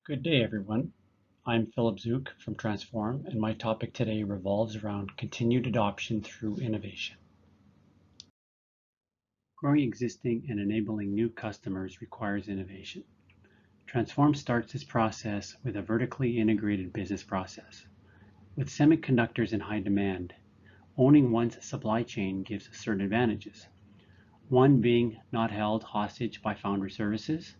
Good day, everyone. I'm Philip Zook from Transphorm, and my topic today revolves around continued adoption through innovation. Growing existing and enabling new customers requires innovation. Transphorm starts this process with a vertically integrated business process. With semiconductors in high demand, owning one's supply chain gives certain advantages. One being not held hostage by foundry services,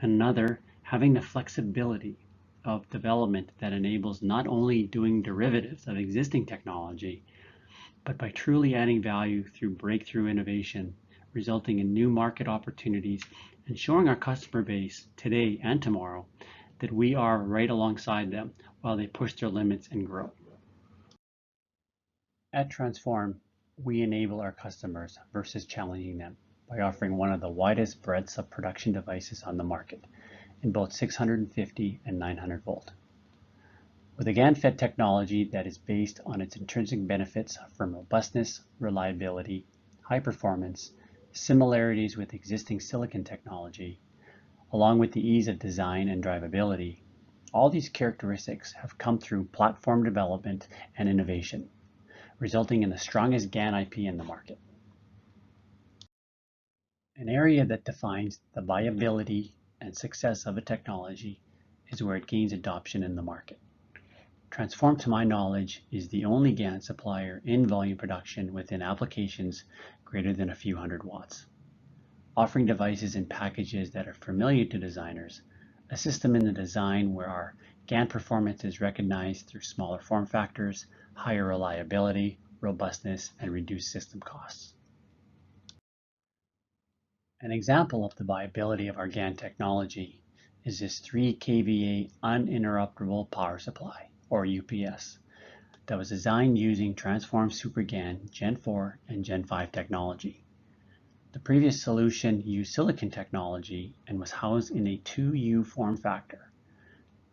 another having the flexibility of development that enables not only doing derivatives of existing technology, but by truly adding value through breakthrough innovation, resulting in new market opportunities and showing our customer base today and tomorrow that we are right alongside them while they push their limits and grow. At Transphorm, we enable our customers versus challenging them by offering one of the widest breadths of production devices on the market in both 650 and 900 volt. With a GaN FET technology that is based on its intrinsic benefits from robustness, reliability, high performance, similarities with existing silicon technology, along with the ease of design and drivability, all these characteristics have come through platform development and innovation, resulting in the strongest GaN IP in the market. An area that defines the viability and success of a technology is where it gains adoption in the market. Transphorm, to my knowledge, is the only GaN supplier in volume production within applications greater than a few hundred watts, offering devices and packages that are familiar to designers, a system in the design where our GaN performance is recognized through smaller form factors, higher reliability, robustness, and reduced system costs. An example of the viability of our GaN technology is this 3 kVA uninterruptible power supply, or UPS, that was designed using Transphorm SuperGaN Gen 4 and Gen 5 technology. The previous solution used silicon technology and was housed in a 2U form factor.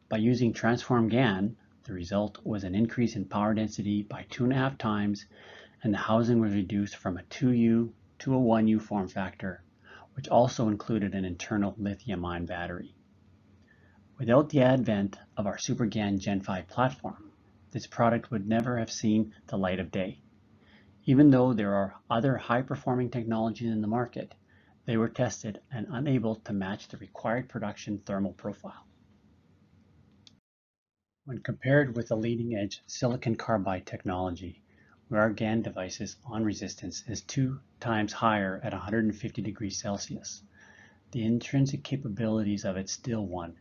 By using Transphorm GaN, the result was an increase in power density by 2.5 times, and the housing was reduced from a 2U to a 1U form factor, which also included an internal lithium-ion battery. Without the advent of our SuperGaN Gen 5 platform, this product would never have seen the light of day. Even though there are other high-performing technologies in the market, they were tested and unable to match the required production thermal profile. When compared with the leading-edge silicon carbide technology, where our GaN device's on resistance is 2 times higher at 150 degrees Celsius, the intrinsic capabilities of it still won,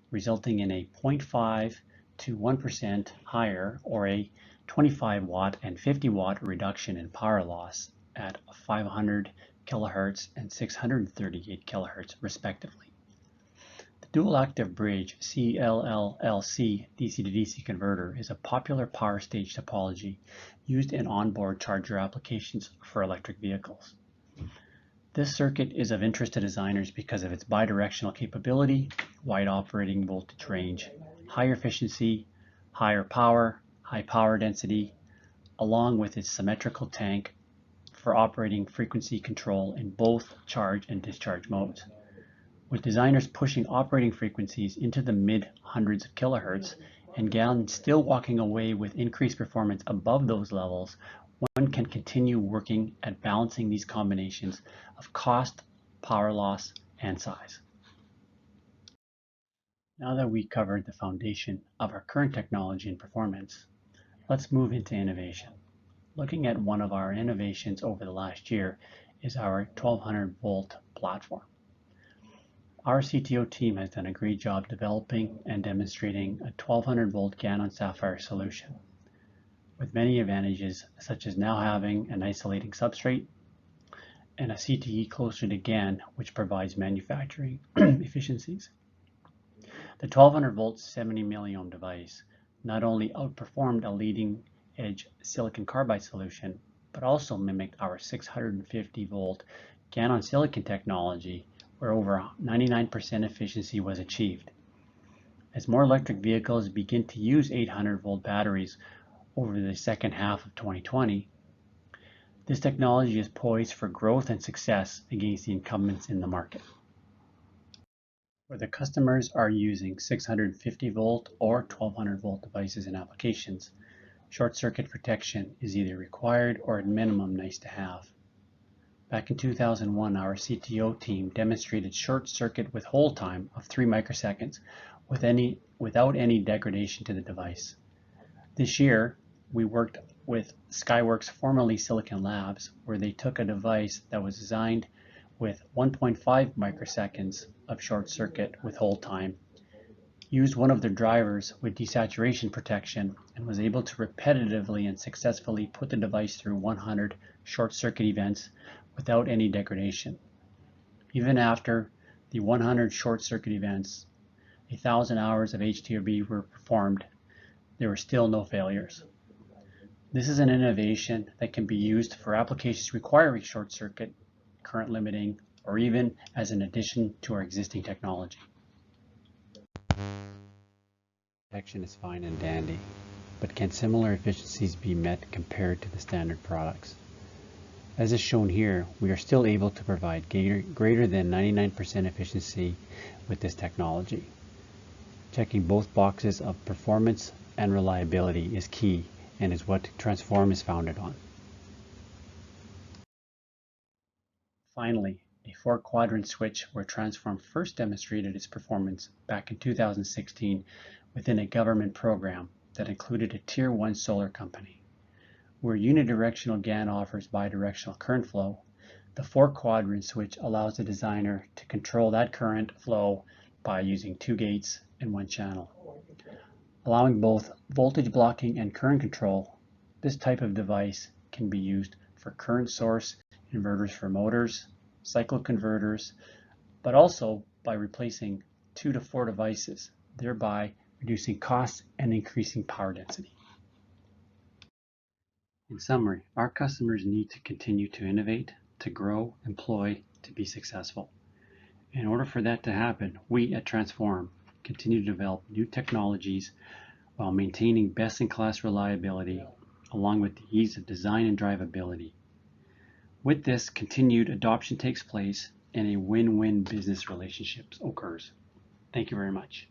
resulting in a 0.5 to 1% higher, or a 25 watt and 50 watt reduction in power loss at 500 kilohertz and 638 kilohertz respectively. The dual active bridge CLLC DC-to-DC converter is a popular power stage topology used in onboard charger applications for electric vehicles. This circuit is of interest to designers because of its bidirectional capability, wide operating voltage range, higher efficiency, higher power, high power density, along with its symmetrical tank for operating frequency control in both charge and discharge modes. With designers pushing operating frequencies into the mid-hundreds of kilohertz and GaN still walking away with increased performance above those levels, one can continue working at balancing these combinations of cost, power loss, and size. Now that we covered the foundation of our current technology and performance, let's move into innovation. Looking at one of our innovations over the last year is our 1200 volt platform. Our CTO team has done a great job developing and demonstrating a 1200 volt GaN on sapphire solution, with many advantages such as now having an isolating substrate and a CTE closer to GaN, which provides manufacturing efficiencies. The 1200 volt 70 milliohm device not only outperformed a leading edge silicon carbide solution, but also mimicked our 650 volt GaN on silicon technology, where over 99% efficiency was achieved. As more electric vehicles begin to use 800 volt batteries over the second half of 2020, this technology is poised for growth and success against the incumbents in the market. where the customers are using 650 volt or 1200 volt devices and applications, short circuit protection is either required or at minimum nice to have. Back in 2001, our CTO team demonstrated short circuit with hold time of 3 microseconds without any degradation to the device. This year, we worked with Skyworks, formerly Silicon Labs, where they took a device that was designed with 1.5 microseconds of short circuit with hold time, used one of their drivers with desaturation protection, and was able to repetitively and successfully put the device through 100 short circuit events without any degradation. Even after the 100 short circuit events, 1,000 hours of HTRB were performed, there were still no failures. This is an innovation that can be used for applications requiring short circuit, current limiting, or even as an addition to our existing technology. Protection is fine and dandy, but can similar efficiencies be met compared to the standard products? As is shown here, we are still able to provide greater than 99% efficiency with this technology. Checking both boxes of performance and reliability is key and is what Transphorm is founded on. Finally, a four-quadrant switch where Transphorm first demonstrated its performance back in 2016 within a government program that included a Tier 1 solar company. Where unidirectional GaN offers bidirectional current flow, the four-quadrant switch allows the designer to control that current flow by using 2 gates and 1 channel. Allowing both voltage blocking and current control, this type of device can be used for current source inverters for motors, cycle converters, but also by replacing 2 to 4 devices, thereby reducing costs and increasing power density. In summary, our customers need to continue to innovate, to grow, employ, to be successful. In order for that to happen, we at Transphorm continue to develop new technologies while maintaining best-in-class reliability along with the ease of design and drivability. With this, continued adoption takes place and a win-win business relationship occurs. Thank you very much.